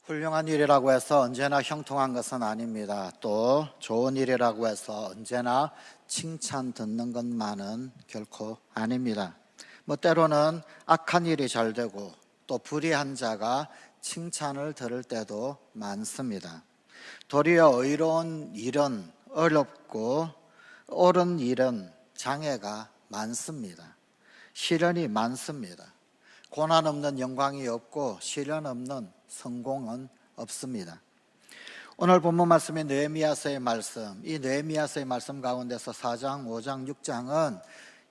훌륭한 일이라고 해서 언제나 형통한 것은 아닙니다. 또 좋은 일이라고 해서 언제나 칭찬 듣는 것만은 결코 아닙니다. 때로는 악한 일이 잘 되고 또 불의한 자가 칭찬을 들을 때도 많습니다. 도리어 의로운 일은 어렵고 옳은 일은 장애가 많습니다. 시련이 많습니다. 고난 없는 영광이 없고 시련 없는 성공은 없습니다. 오늘 본문 말씀인 느헤미야서의 말씀, 이 느헤미야서의 말씀 가운데서 4장, 5장, 6장은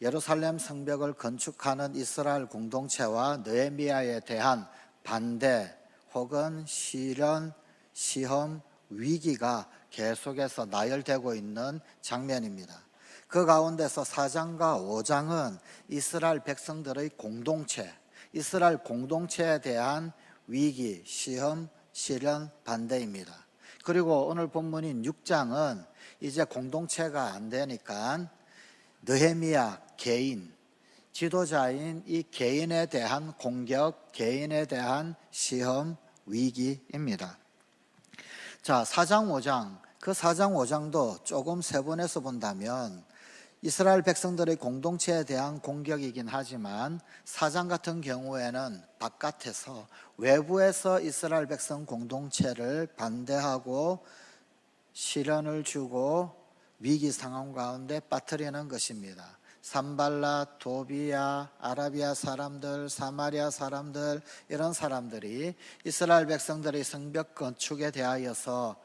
예루살렘 성벽을 건축하는 이스라엘 공동체와 느헤미야에 대한 반대 혹은 시련, 시험, 위기가 계속해서 나열되고 있는 장면입니다. 그 가운데서 4장과 5장은 이스라엘 백성들의 공동체, 이스라엘 공동체에 대한 위기, 시험, 시련, 반대입니다. 그리고 오늘 본문인 6장은 이제 공동체가 안 되니까 느헤미야 개인, 지도자인 이 개인에 대한 공격, 개인에 대한 시험, 위기입니다. 자, 4장, 5장, 그 4장, 5장도 조금 세분해서 본다면 이스라엘 백성들의 공동체에 대한 공격이긴 하지만 4장 같은 경우에는 바깥에서 외부에서 이스라엘 백성 공동체를 반대하고 시련을 주고 위기 상황 가운데 빠뜨리는 것입니다. 산발랏, 도비야, 아라비아 사람들, 사마리아 사람들, 이런 사람들이 이스라엘 백성들의 성벽 건축에 대하여서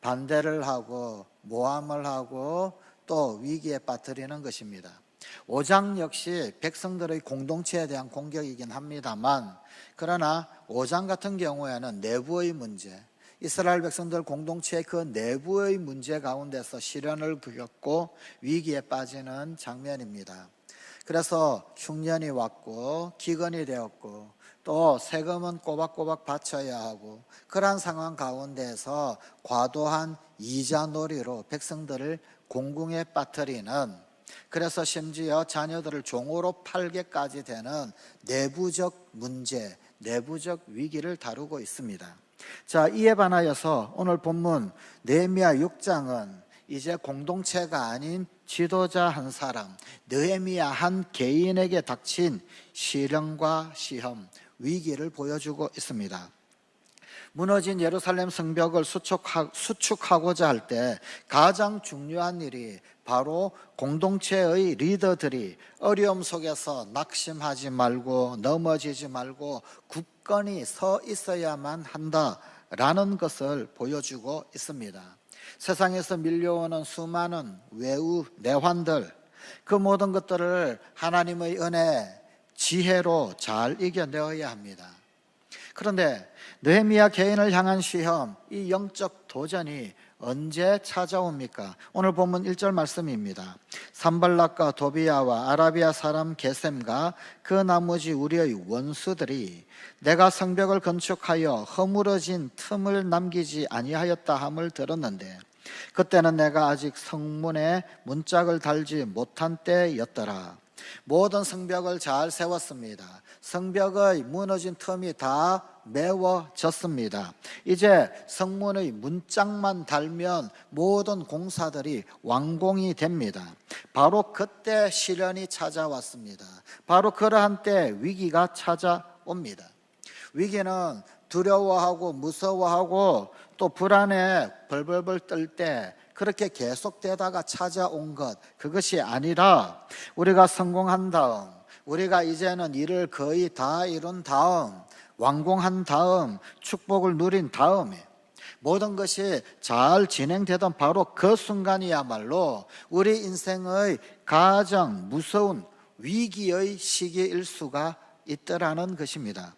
반대를 하고 모함을 하고 또 위기에 빠뜨리는 것입니다. 5장 역시 백성들의 공동체에 대한 공격이긴 합니다만, 그러나 5장 같은 경우에는 내부의 문제, 이스라엘 백성들 공동체의 그 내부의 문제 가운데서 시련을 겪고 위기에 빠지는 장면입니다. 그래서 흉년이 왔고 기근이 되었고 또 세금은 꼬박꼬박 바쳐야 하고, 그러한 상황 가운데서 과도한 이자놀이로 백성들을 공궁에 빠뜨리는, 그래서 심지어 자녀들을 종으로 팔게까지 되는 내부적 문제, 내부적 위기를 다루고 있습니다. 자, 이에 반하여서 오늘 본문 느헤미야 6장은 이제 공동체가 아닌 지도자 한 사람, 느헤미야 한 개인에게 닥친 시련과 시험, 위기를 보여주고 있습니다. 무너진 예루살렘 성벽을 수축하고자 할 때 가장 중요한 일이 바로 공동체의 리더들이 어려움 속에서 낙심하지 말고 넘어지지 말고 굳건히 서 있어야만 한다라는 것을 보여주고 있습니다. 세상에서 밀려오는 수많은 외우, 내환들, 그 모든 것들을 하나님의 은혜, 지혜로 잘 이겨내어야 합니다. 그런데 느헤미야 개인을 향한 시험, 이 영적 도전이 언제 찾아옵니까? 오늘 본문 1절 말씀입니다. 산발락과 도비야와 아라비아 사람 게셈과 그 나머지 우리의 원수들이 내가 성벽을 건축하여 허물어진 틈을 남기지 아니하였다 함을 들었는데 그때는 내가 아직 성문에 문짝을 달지 못한 때였더라. 모든 성벽을 잘 세웠습니다. 성벽의 무너진 틈이 다 메워졌습니다. 이제 성문의 문짝만 달면 모든 공사들이 완공이 됩니다. 바로 그때 시련이 찾아왔습니다. 바로 그러한 때 위기가 찾아옵니다. 위기는 두려워하고 무서워하고 또 불안에 벌벌벌 떨 때 그렇게 계속되다가 찾아온 것, 그것이 아니라 우리가 성공한 다음, 우리가 이제는 일을 거의 다 이룬 다음, 완공한 다음, 축복을 누린 다음에 모든 것이 잘 진행되던 바로 그 순간이야말로 우리 인생의 가장 무서운 위기의 시기일 수가 있더라는 것입니다.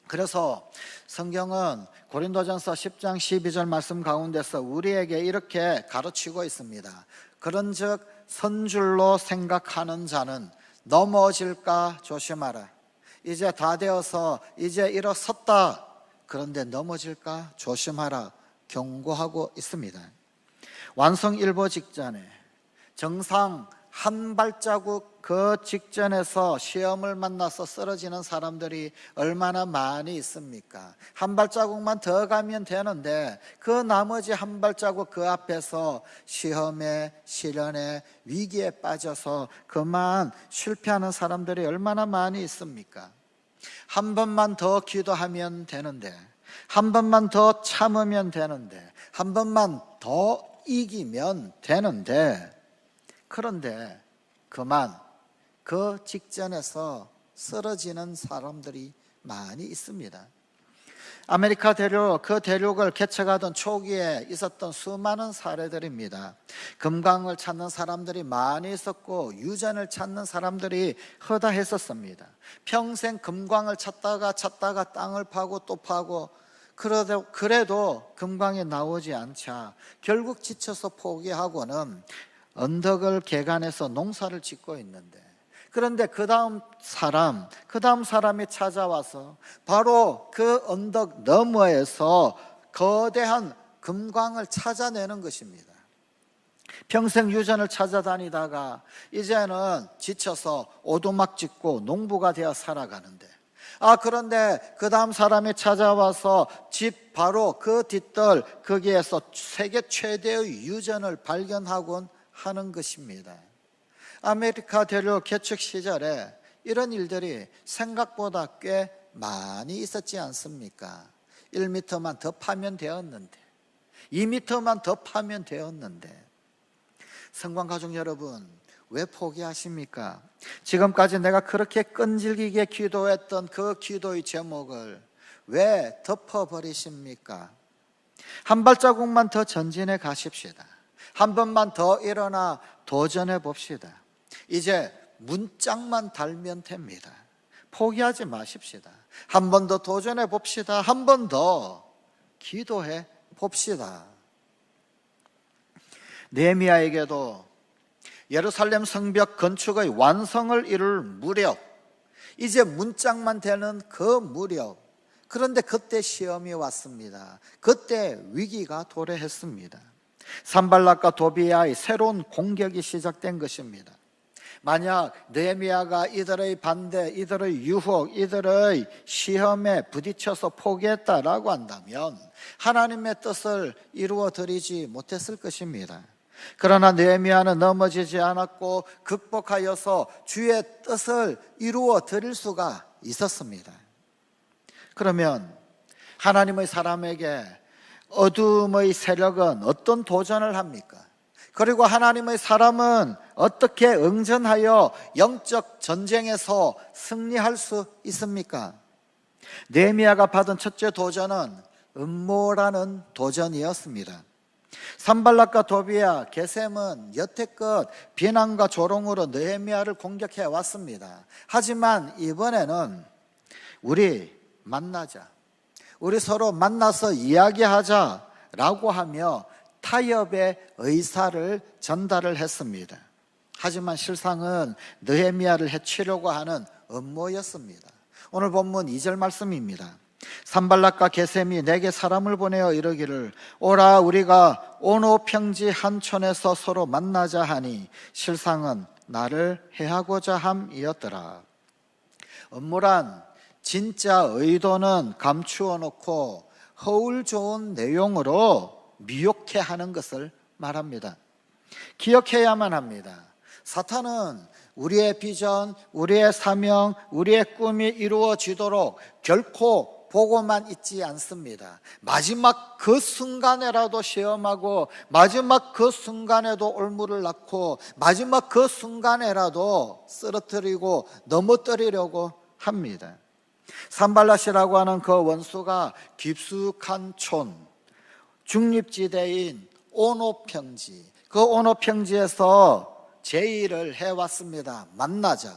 그래서 성경은 고린도전서 10장 12절 말씀 가운데서 우리에게 이렇게 가르치고 있습니다. 그런즉 선줄로 생각하는 자는 넘어질까 조심하라. 이제 다 되어서 이제 일어섰다. 그런데 넘어질까 조심하라 경고하고 있습니다. 완성일보 직전에 정상 한 발자국 그 직전에서 시험을 만나서 쓰러지는 사람들이 얼마나 많이 있습니까? 한 발자국만 더 가면 되는데 그 나머지 한 발자국 그 앞에서 시험에, 시련에, 위기에 빠져서 그만 실패하는 사람들이 얼마나 많이 있습니까? 한 번만 더 기도하면 되는데, 한 번만 더 참으면 되는데, 한 번만 더 이기면 되는데, 그런데 그만 그 직전에서 쓰러지는 사람들이 많이 있습니다. 아메리카 대륙, 그 대륙을 개척하던 초기에 있었던 수많은 사례들입니다. 금광을 찾는 사람들이 많이 있었고 유전을 찾는 사람들이 허다했었습니다. 평생 금광을 찾다가 땅을 파고 또 파고 그래도 금광이 나오지 않자 결국 지쳐서 포기하고는 언덕을 개간해서 농사를 짓고 있는데, 그런데 그 다음 사람이 찾아와서 바로 그 언덕 너머에서 거대한 금광을 찾아내는 것입니다. 평생 유전을 찾아다니다가 이제는 지쳐서 오두막 짓고 농부가 되어 살아가는데, 그런데 그 다음 사람이 찾아와서 집 바로 그 뒷뜰 거기에서 세계 최대의 유전을 발견하곤 하는 것입니다. 아메리카 대륙 개척 시절에 이런 일들이 생각보다 꽤 많이 있었지 않습니까? 1m만 더 파면 되었는데, 2m만 더 파면 되었는데, 성관 가족 여러분, 왜 포기하십니까? 지금까지 내가 그렇게 끈질기게 기도했던 그 기도의 제목을 왜 덮어버리십니까? 한 발자국만 더 전진해 가십시다. 한 번만 더 일어나 도전해 봅시다. 이제 문짝만 달면 됩니다. 포기하지 마십시다. 한 번 더 도전해 봅시다. 한 번 더 기도해 봅시다. 느헤미야에게도 예루살렘 성벽 건축의 완성을 이룰 무렵, 이제 문짝만 되는 그 무렵, 그런데 그때 시험이 왔습니다. 그때 위기가 도래했습니다. 산발락과 도비야의 새로운 공격이 시작된 것입니다. 만약 느헤미야가 이들의 반대, 이들의 유혹, 이들의 시험에 부딪혀서 포기했다라고 한다면 하나님의 뜻을 이루어 드리지 못했을 것입니다. 그러나 느헤미야는 넘어지지 않았고 극복하여서 주의 뜻을 이루어 드릴 수가 있었습니다. 그러면 하나님의 사람에게 어둠의 세력은 어떤 도전을 합니까? 그리고 하나님의 사람은 어떻게 응전하여 영적 전쟁에서 승리할 수 있습니까? 느헤미야가 받은 첫째 도전은 음모라는 도전이었습니다. 산발락과 도비야, 게셈은 여태껏 비난과 조롱으로 느헤미야를 공격해 왔습니다. 하지만 이번에는 우리 만나자, 우리 서로 만나서 이야기하자라고 하며 타협의 의사를 전달을 했습니다. 하지만 실상은 느헤미야를 해치려고 하는 음모였습니다. 오늘 본문 2절 말씀입니다. 산발락과 게셈이 내게 사람을 보내어 이르기를 오라 우리가 오노 평지 한 촌에서 서로 만나자 하니 실상은 나를 해하고자 함이었더라. 음모란 진짜 의도는 감추어 놓고 허울 좋은 내용으로 미혹해 하는 것을 말합니다. 기억해야만 합니다. 사탄은 우리의 비전, 우리의 사명, 우리의 꿈이 이루어지도록 결코 보고만 있지 않습니다. 마지막 그 순간에라도 시험하고 마지막 그 순간에도 올무를 낳고 마지막 그 순간에라도 쓰러뜨리고 넘어뜨리려고 합니다. 산발랏이라고 하는 그 원수가 깊숙한 촌, 중립지대인 오노평지, 그 오노평지에서 제의를 해왔습니다. 만나자.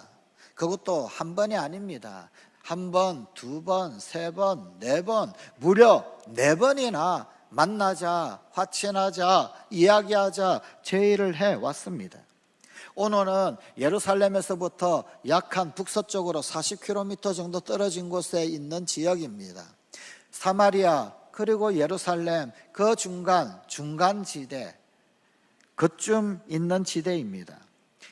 그것도 한 번이 아닙니다. 한 번, 두 번, 세 번, 네 번, 무려 4번이나 만나자, 화친하자, 이야기하자 제의를 해왔습니다. 오노는 예루살렘에서부터 약 한 북서쪽으로 40km 정도 떨어진 곳에 있는 지역입니다. 사마리아 그리고 예루살렘 그 중간 지대, 그쯤 있는 지대입니다.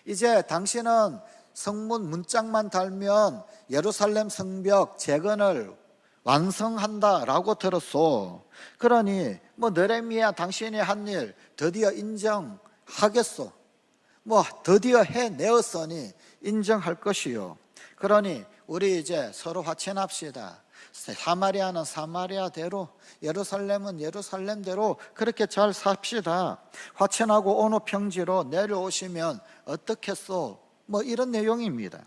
이제 당신은 성문 문짝만 달면 예루살렘 성벽 재건을 완성한다라고 들었소. 그러니 느헤미야 당신이 한 일 드디어 인정하겠소. 드디어 해내었으니 인정할 것이요. 그러니 우리 이제 서로 화친합시다. 사마리아는 사마리아대로, 예루살렘은 예루살렘대로 그렇게 잘 삽시다. 화친하고 온후 평지로 내려오시면 어떻겠소? 이런 내용입니다.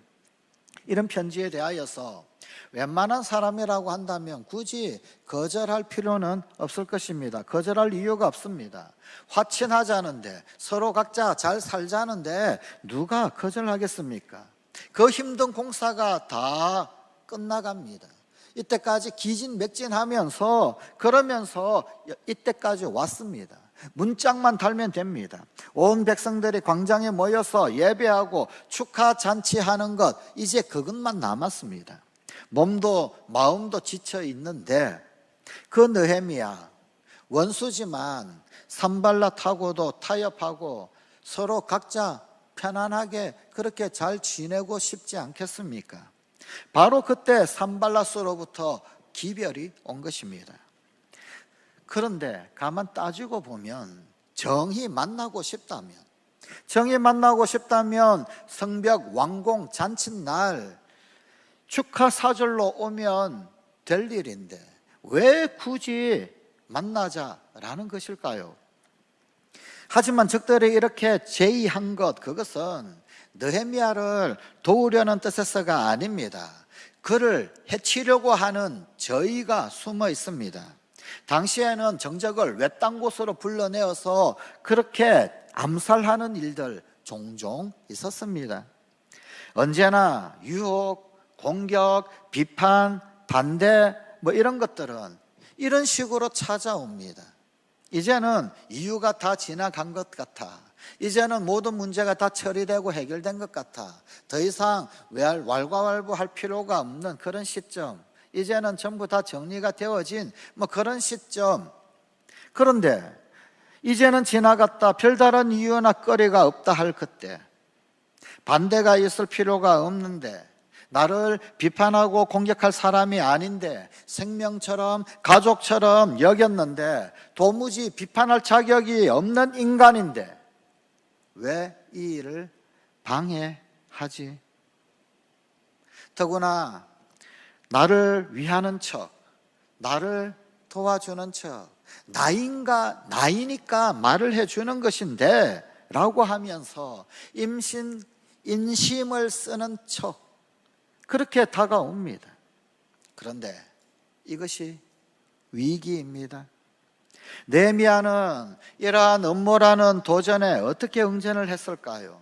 이런 편지에 대하여서 웬만한 사람이라고 한다면 굳이 거절할 필요는 없을 것입니다. 거절할 이유가 없습니다. 화친하자는데, 서로 각자 잘 살자는데 누가 거절하겠습니까? 그 힘든 공사가 다 끝나갑니다. 이때까지 기진맥진하면서 그러면서 이때까지 왔습니다. 문짝만 달면 됩니다. 온 백성들이 광장에 모여서 예배하고 축하 잔치하는 것, 이제 그것만 남았습니다. 몸도 마음도 지쳐 있는데 그 느헤미야 원수지만 산발랏하고도 타협하고 서로 각자 편안하게 그렇게 잘 지내고 싶지 않겠습니까? 바로 그때 산발랏으로부터 기별이 온 것입니다. 그런데 가만 따지고 보면 정이 만나고 싶다면 성벽 완공 잔칫날 축하 사절로 오면 될 일인데 왜 굳이 만나자라는 것일까요? 하지만 적들이 이렇게 제의한 것, 그것은 느헤미야를 도우려는 뜻에서가 아닙니다. 그를 해치려고 하는 저의가 숨어 있습니다. 당시에는 정적을 외딴 곳으로 불러내어서 그렇게 암살하는 일들 종종 있었습니다. 언제나 유혹, 공격, 비판, 반대 이런 것들은 이런 식으로 찾아옵니다. 이제는 이유가 다 지나간 것 같아. 이제는 모든 문제가 다 처리되고 해결된 것 같아. 더 이상 왈가왈부할 필요가 없는 그런 시점, 이제는 전부 다 정리가 되어진 그런 시점. 그런데 이제는 지나갔다, 별다른 이유나 거리가 없다 할 그때, 반대가 있을 필요가 없는데, 나를 비판하고 공격할 사람이 아닌데, 생명처럼 가족처럼 여겼는데, 도무지 비판할 자격이 없는 인간인데 왜 이 일을 방해하지? 더구나 나를 위하는 척, 나를 도와주는 척, 나이니까 말을 해주는 것인데 라고 하면서 인심을 쓰는 척, 그렇게 다가옵니다. 그런데 이것이 위기입니다. 느헤미야는 이러한 음모라는 도전에 어떻게 응전을 했을까요?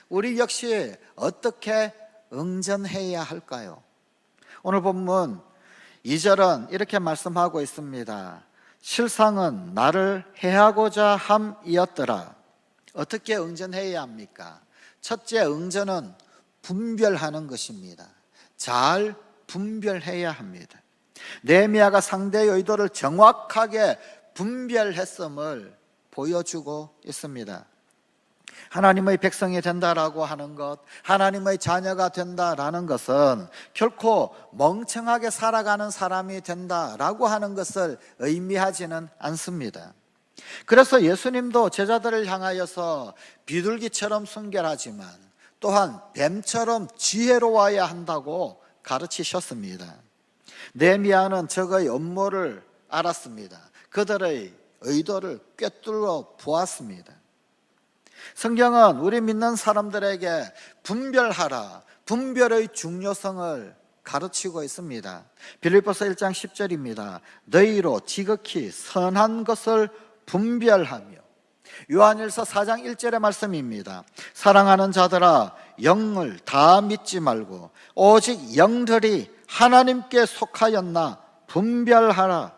우리 역시 어떻게 응전해야 할까요? 오늘 본문 2절은 이렇게 말씀하고 있습니다. 실상은 나를 해하고자 함이었더라. 어떻게 응전해야 합니까? 첫째 응전은 분별하는 것입니다. 잘 분별해야 합니다. 느헤미야가 상대의 의도를 정확하게 분별했음을 보여주고 있습니다. 하나님의 백성이 된다라고 하는 것, 하나님의 자녀가 된다라는 것은 결코 멍청하게 살아가는 사람이 된다라고 하는 것을 의미하지는 않습니다. 그래서 예수님도 제자들을 향하여서 비둘기처럼 순결하지만 또한 뱀처럼 지혜로워야 한다고 가르치셨습니다. 느헤미야는 적의 음모를 알았습니다. 그들의 의도를 꿰뚫어 보았습니다. 성경은 우리 믿는 사람들에게 분별하라, 분별의 중요성을 가르치고 있습니다. 빌립보서 1장 10절입니다. 너희로 지극히 선한 것을 분별하며, 요한일서 4장 1절의 말씀입니다. 사랑하는 자들아, 영을 다 믿지 말고 오직 영들이 하나님께 속하였나 분별하라.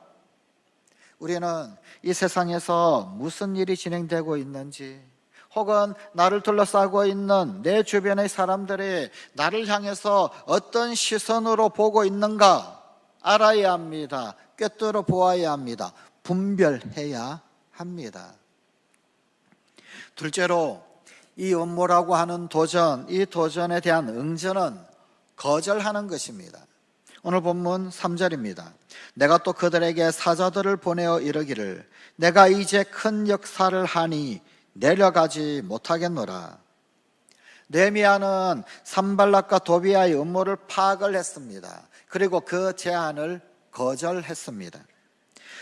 우리는 이 세상에서 무슨 일이 진행되고 있는지, 혹은 나를 둘러싸고 있는 내 주변의 사람들이 나를 향해서 어떤 시선으로 보고 있는가 알아야 합니다. 꿰뚫어 보아야 합니다. 분별해야 합니다. 둘째로 이 음모라고 하는 도전, 이 도전에 대한 응전은 거절하는 것입니다. 오늘 본문 3절입니다. 내가 또 그들에게 사자들을 보내어 이르기를 내가 이제 큰 역사를 하니 내려가지 못하겠노라. 느헤미야는 산발락과 도비아의 음모를 파악을 했습니다. 그리고 그 제안을 거절했습니다.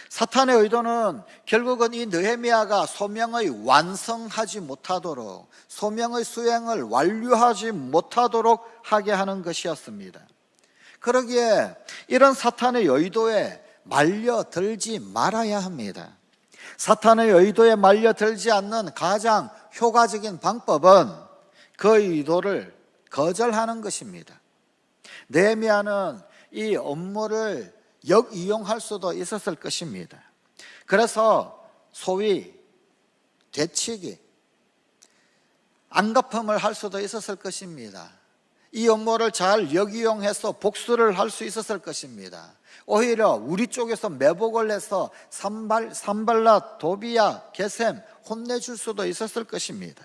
사탄의 의도는 결국은 이 느헤미야가 소명의 완성하지 못하도록, 소명의 수행을 완료하지 못하도록 하게 하는 것이었습니다. 그러기에 이런 사탄의 의도에 말려들지 말아야 합니다. 사탄의 의도에 말려들지 않는 가장 효과적인 방법은 그 의도를 거절하는 것입니다. 느헤미야는 이 음모를 역이용할 수도 있었을 것입니다. 그래서 소위 되치기, 안갚음을 할 수도 있었을 것입니다. 이 음모를 잘 역이용해서 복수를 할 수 있었을 것입니다. 오히려 우리 쪽에서 매복을 해서 산발랏, 도비야, 게셈 혼내줄 수도 있었을 것입니다.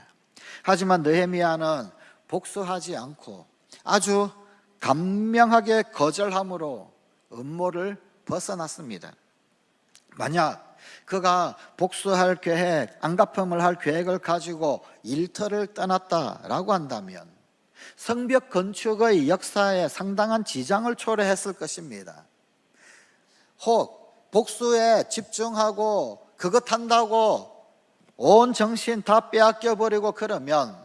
하지만 느헤미야는 복수하지 않고 아주 간명하게 거절함으로 음모를 벗어났습니다. 만약 그가 복수할 계획, 안갚음을 할 계획을 가지고 일터를 떠났다라고 한다면 성벽 건축의 역사에 상당한 지장을 초래했을 것입니다. 혹 복수에 집중하고 그것 한다고 온 정신 다 빼앗겨 버리고 그러면,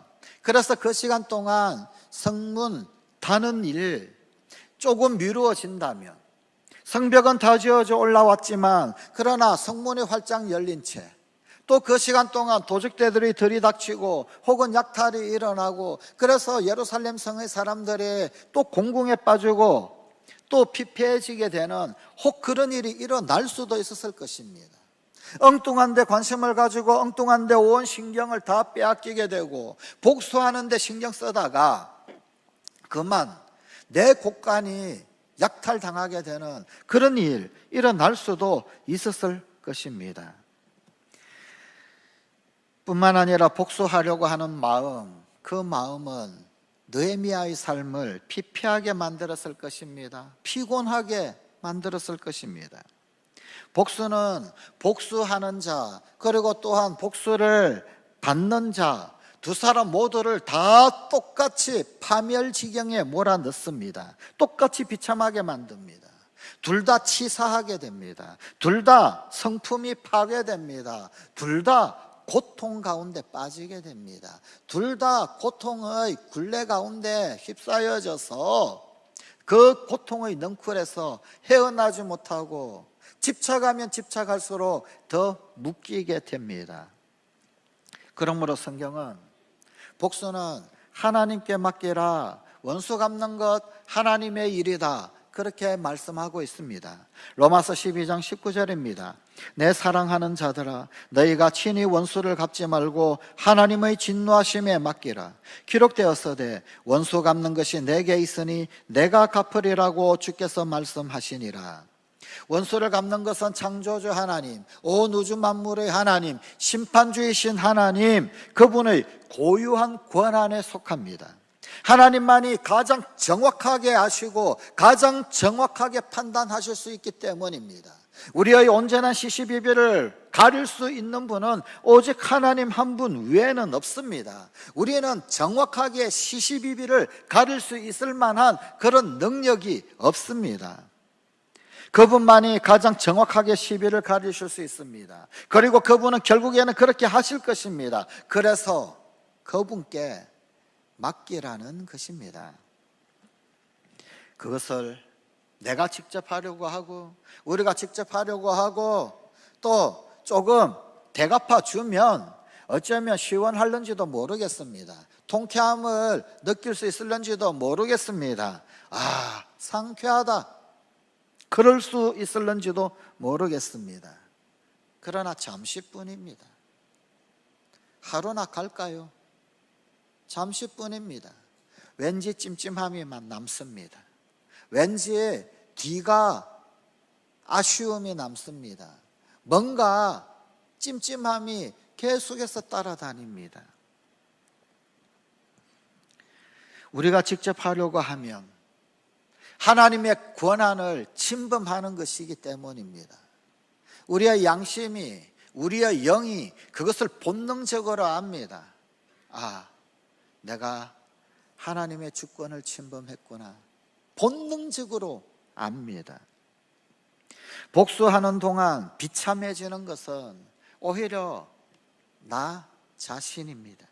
그래서 그 시간 동안 성문 다는 일 조금 미루어진다면, 성벽은 다 지어져 올라왔지만 그러나 성문이 활짝 열린 채 또 그 시간 동안 도적대들이 들이닥치고 혹은 약탈이 일어나고, 그래서 예루살렘 성의 사람들이 또 공궁에 빠지고 또 피폐해지게 되는 혹 그런 일이 일어날 수도 있었을 것입니다. 엉뚱한 데 관심을 가지고 엉뚱한 데 온 신경을 다 빼앗기게 되고 복수하는 데 신경 쓰다가 그만 내 곳간이 약탈당하게 되는 그런 일 일어날 수도 있었을 것입니다. 뿐만 아니라 복수하려고 하는 마음, 그 마음은 느헤미야의 삶을 피폐하게 만들었을 것입니다. 피곤하게 만들었을 것입니다. 복수는 복수하는 자, 그리고 또한 복수를 받는 자, 두 사람 모두를 다 똑같이 파멸지경에 몰아넣습니다. 똑같이 비참하게 만듭니다. 둘 다 치사하게 됩니다. 둘 다 성품이 파괴됩니다. 둘 다 고통 가운데 빠지게 됩니다. 둘 다 고통의 굴레 가운데 휩싸여져서 그 고통의 넝쿨에서 헤어나지 못하고 집착하면 집착할수록 더 묶이게 됩니다. 그러므로 성경은 복수는 하나님께 맡기라, 원수 갚는 것 하나님의 일이다, 그렇게 말씀하고 있습니다. 로마서 12장 19절입니다. 내 사랑하는 자들아, 너희가 친히 원수를 갚지 말고 하나님의 진노하심에 맡기라. 기록되었으되 원수 갚는 것이 내게 있으니 내가 갚으리라고 주께서 말씀하시니라. 원수를 갚는 것은 창조주 하나님, 온 우주 만물의 하나님, 심판주이신 하나님, 그분의 고유한 권한에 속합니다. 하나님만이 가장 정확하게 아시고 가장 정확하게 판단하실 수 있기 때문입니다. 우리의 온전한 시시비비를 가릴 수 있는 분은 오직 하나님 한 분 외에는 없습니다. 우리는 정확하게 시시비비를 가릴 수 있을 만한 그런 능력이 없습니다. 그분만이 가장 정확하게 시비를 가리실 수 있습니다. 그리고 그분은 결국에는 그렇게 하실 것입니다. 그래서 그분께 맡기라는 것입니다. 그것을 내가 직접 하려고 하고 우리가 직접 하려고 하고 또 조금 대갚아 주면 어쩌면 시원할는지도 모르겠습니다. 통쾌함을 느낄 수 있을는지도 모르겠습니다. 아, 상쾌하다, 그럴 수 있을는지도 모르겠습니다. 그러나 잠시뿐입니다. 하루나 갈까요? 잠시뿐입니다. 왠지 찜찜함이만 남습니다. 왠지 뒤가 아쉬움이 남습니다. 뭔가 찜찜함이 계속해서 따라다닙니다. 우리가 직접 하려고 하면 하나님의 권한을 침범하는 것이기 때문입니다. 우리의 양심이, 우리의 영이 그것을 본능적으로 압니다. 아, 내가 하나님의 주권을 침범했구나. 본능적으로 압니다. 복수하는 동안 비참해지는 것은 오히려 나 자신입니다.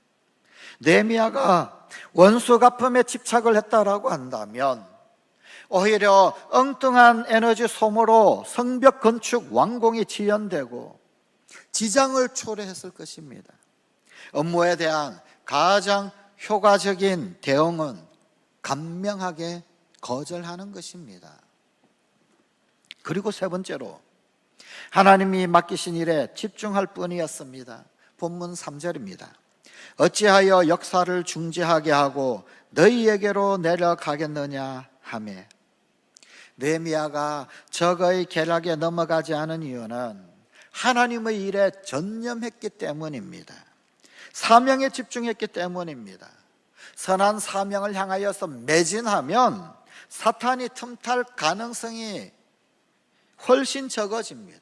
느헤미야가 원수 갚음에 집착을 했다라고 한다면 오히려 엉뚱한 에너지 소모로 성벽 건축 완공이 지연되고 지장을 초래했을 것입니다. 업무에 대한 가장 효과적인 대응은 간명하게 거절하는 것입니다. 그리고 세 번째로 하나님이 맡기신 일에 집중할 뿐이었습니다. 본문 3절입니다. 어찌하여 역사를 중지하게 하고 너희에게로 내려가겠느냐 하매. 느헤미야가 적의 계략에 넘어가지 않은 이유는 하나님의 일에 전념했기 때문입니다. 사명에 집중했기 때문입니다. 선한 사명을 향하여서 매진하면 사탄이 틈탈 가능성이 훨씬 적어집니다.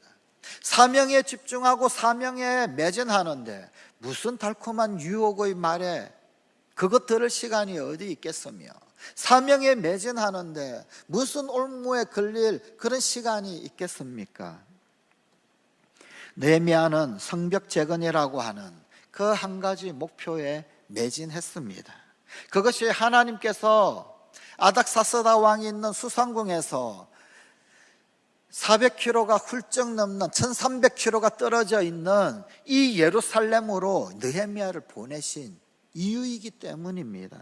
사명에 집중하고 사명에 매진하는데 무슨 달콤한 유혹의 말에 그것 들을 시간이 어디 있겠으며, 사명에 매진하는데 무슨 올무에 걸릴 그런 시간이 있겠습니까? 느헤미야는 성벽 재건이라고 하는 그 한 가지 목표에 매진했습니다. 그것이 하나님께서 아닥사스다 왕이 있는 수상궁에서 400km가 훌쩍 넘는 1300km가 떨어져 있는 이 예루살렘으로 느헤미야를 보내신 이유이기 때문입니다.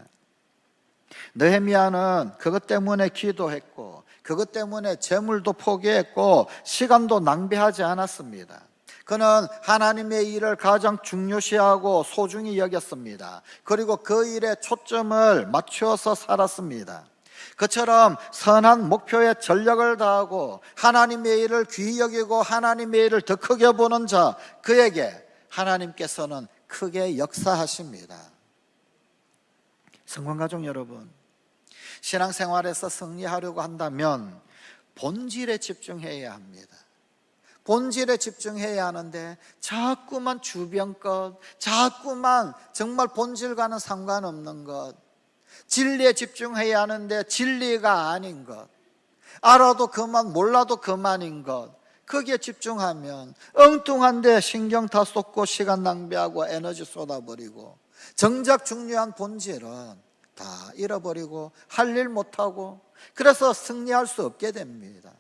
느헤미야는 그것 때문에 기도했고 그것 때문에 재물도 포기했고 시간도 낭비하지 않았습니다. 그는 하나님의 일을 가장 중요시하고 소중히 여겼습니다. 그리고 그 일에 초점을 맞추어서 살았습니다. 그처럼 선한 목표에 전력을 다하고 하나님의 일을 귀히 여기고 하나님의 일을 더 크게 보는 자, 그에게 하나님께서는 크게 역사하십니다. 성관가족 여러분, 신앙생활에서 승리하려고 한다면 본질에 집중해야 합니다. 본질에 집중해야 하는데 자꾸만 주변 것, 자꾸만 정말 본질과는 상관없는 것, 진리에 집중해야 하는데 진리가 아닌 것, 알아도 그만 몰라도 그만인 것, 거기에 집중하면 엉뚱한데 신경 다 쏟고 시간 낭비하고 에너지 쏟아버리고 정작 중요한 본질은 다 잃어버리고 할 일 못하고 그래서 승리할 수 없게 됩니다.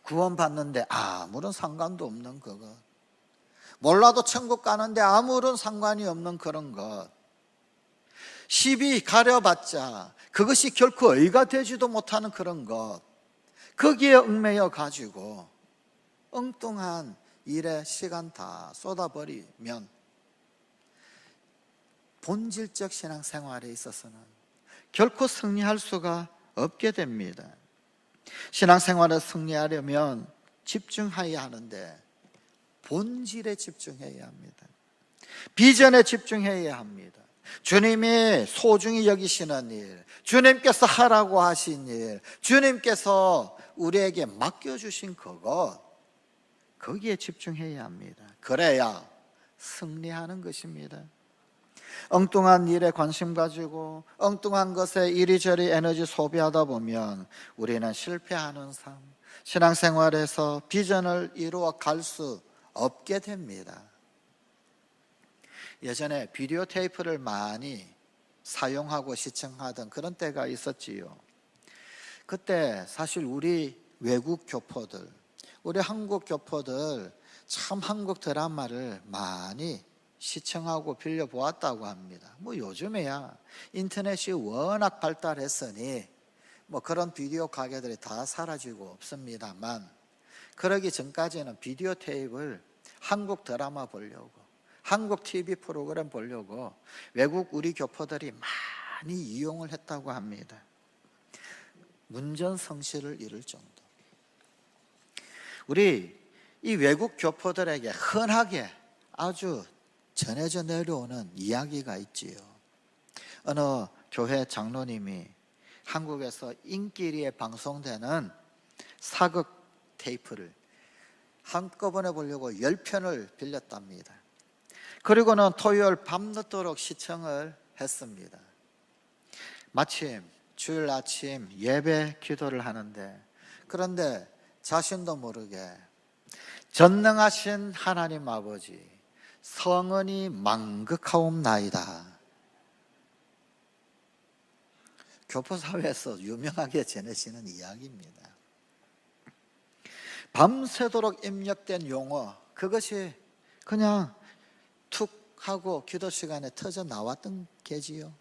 구원받는데 아무런 상관도 없는 그것, 몰라도 천국 가는데 아무런 상관이 없는 그런 것, 시비 가려봤자 그것이 결코 의가 되지도 못하는 그런 것, 거기에 얽매여 가지고 엉뚱한 일에 시간 다 쏟아버리면 본질적 신앙생활에 있어서는 결코 승리할 수가 없게 됩니다. 신앙생활에 승리하려면 집중해야 하는데 본질에 집중해야 합니다. 비전에 집중해야 합니다. 주님이 소중히 여기시는 일, 주님께서 하라고 하신 일, 주님께서 우리에게 맡겨주신 그것, 거기에 집중해야 합니다. 그래야 승리하는 것입니다. 엉뚱한 일에 관심 가지고 엉뚱한 것에 이리저리 에너지 소비하다 보면 우리는 실패하는 삶, 신앙생활에서 비전을 이루어 갈 수 없게 됩니다. 예전에 비디오 테이프를 많이 사용하고 시청하던 그런 때가 있었지요. 그때 사실 우리 외국 교포들, 우리 한국 교포들 참 한국 드라마를 많이 시청하고 빌려보았다고 합니다. 뭐 요즘에야 인터넷이 워낙 발달했으니 뭐 그런 비디오 가게들이 다 사라지고 없습니다만, 그러기 전까지는 비디오 테이프를 한국 드라마 보려고, 한국 TV 프로그램 보려고 외국 우리 교포들이 많이 이용을 했다고 합니다. 문전성시를 이룰 정도. 우리 이 외국 교포들에게 흔하게 아주 전해져 내려오는 이야기가 있지요. 어느 교회 장로님이 한국에서 인기리에 방송되는 사극 테이프를 한꺼번에 보려고 10편을 빌렸답니다. 그리고는 토요일 밤늦도록 시청을 했습니다. 마침 주일 아침 예배 기도를 하는데, 그런데 자신도 모르게 전능하신 하나님 아버지 성은이 망극하옵나이다, 교포사회에서 유명하게 전해지는 이야기입니다. 밤새도록 입력된 용어, 그것이 그냥 툭 하고 기도 시간에 터져 나왔던 게지요.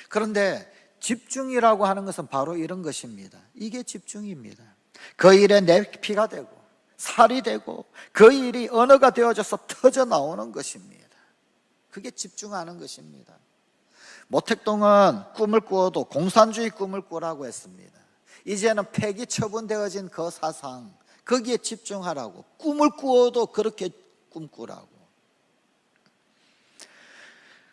그런데 집중이라고 하는 것은 바로 이런 것입니다. 이게 집중입니다. 그 일에 내 피가 되고 살이 되고 그 일이 언어가 되어져서 터져 나오는 것입니다. 그게 집중하는 것입니다. 모택동은 꿈을 꾸어도 공산주의 꿈을 꾸라고 했습니다. 이제는 폐기 처분되어진 그 사상, 거기에 집중하라고, 꿈을 꾸어도 그렇게 꿈꾸라고.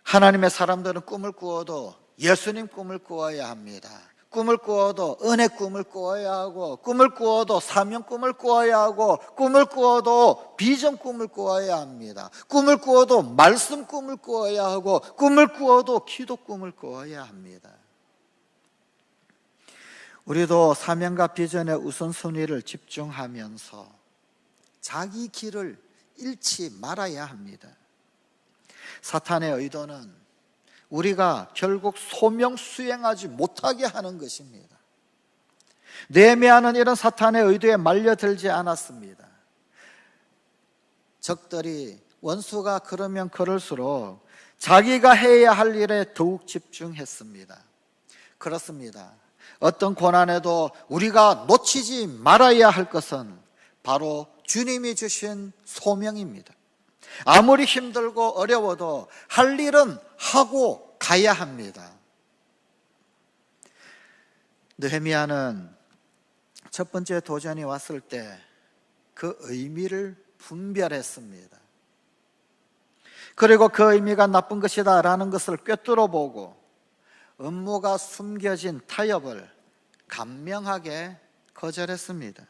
하나님의 사람들은 꿈을 꾸어도 예수님 꿈을 꾸어야 합니다. 꿈을 꾸어도 은혜 꿈을 꾸어야 하고, 꿈을 꾸어도 사명 꿈을 꾸어야 하고, 꿈을 꾸어도 비전 꿈을 꾸어야 합니다. 꿈을 꾸어도 말씀 꿈을 꾸어야 하고, 꿈을 꾸어도 기도 꿈을 꾸어야 합니다. 우리도 사명과 비전의 우선순위를 집중하면서 자기 길을 잃지 말아야 합니다. 사탄의 의도는 우리가 결국 소명 수행하지 못하게 하는 것입니다. 느헤미야는 이런 사탄의 의도에 말려들지 않았습니다. 적들이, 원수가 그러면 그럴수록 자기가 해야 할 일에 더욱 집중했습니다. 그렇습니다. 어떤 고난에도 우리가 놓치지 말아야 할 것은 바로 주님이 주신 소명입니다. 아무리 힘들고 어려워도 할 일은 하고 가야 합니다. 느헤미야는 첫 번째 도전이 왔을 때 그 의미를 분별했습니다. 그리고 그 의미가 나쁜 것이다 라는 것을 꿰뚫어 보고 음모가 숨겨진 타협을 간명하게 거절했습니다.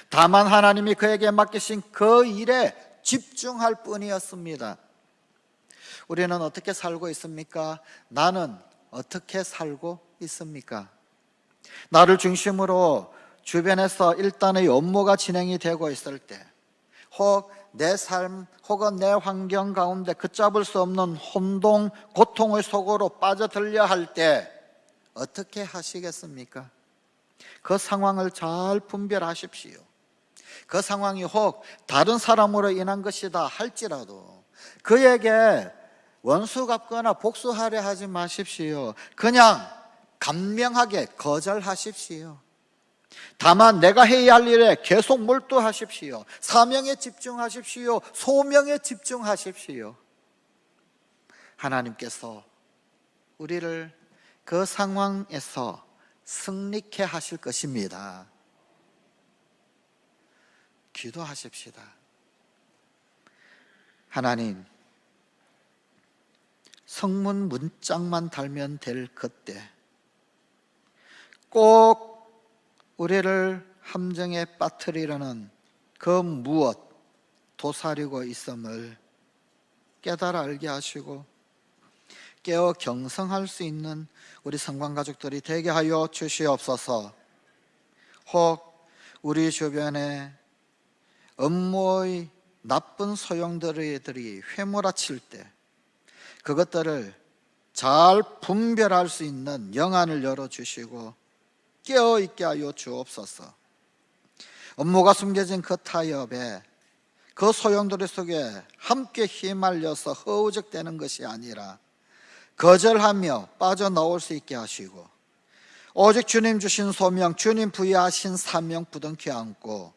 다만 하나님이 그에게 맡기신 그 일에 집중할 뿐이었습니다. 우리는 어떻게 살고 있습니까? 나는 어떻게 살고 있습니까? 나를 중심으로 주변에서 일단의 업무가 진행이 되고 있을 때, 혹 내 삶 혹은 내 환경 가운데 걷잡을 수 없는 혼동, 고통의 속으로 빠져들려 할 때 어떻게 하시겠습니까? 그 상황을 잘 분별하십시오. 그 상황이 혹 다른 사람으로 인한 것이다 할지라도 그에게 원수 갚거나 복수하려 하지 마십시오. 그냥 간명하게 거절하십시오. 다만 내가 해야 할 일에 계속 몰두하십시오. 사명에 집중하십시오. 소명에 집중하십시오. 하나님께서 우리를 그 상황에서 승리케 하실 것입니다. 기도하십시다. 하나님, 성문 문짝만 달면 될 그때 꼭 우리를 함정에 빠뜨리려는 그 무엇 도사리고 있음을 깨달아 알게 하시고 깨어 경성할 수 있는 우리 성관가족들이 되게 하여 주시옵소서. 혹 우리 주변에 음모의 나쁜 소용돌이들이 휘몰아칠 때 그것들을 잘 분별할 수 있는 영안을 열어주시고 깨어있게 하여 주옵소서. 업무가 숨겨진 그 타협에, 그 소용돌이 속에 함께 휘말려서 허우적대는 것이 아니라 거절하며 빠져나올 수 있게 하시고 오직 주님 주신 소명, 주님 부여하신 사명 부둥켜 안고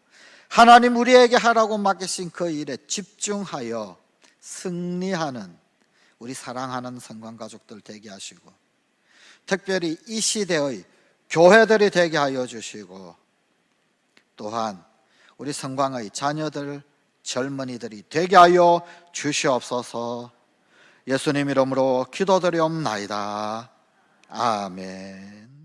하나님 우리에게 하라고 맡기신 그 일에 집중하여 승리하는 우리 사랑하는 성관가족들 되게 하시고 특별히 이 시대의 교회들이 되게 하여 주시고 또한 우리 성광의 자녀들, 젊은이들이 되게 하여 주시옵소서. 예수님 이름으로 기도드리옵나이다. 아멘.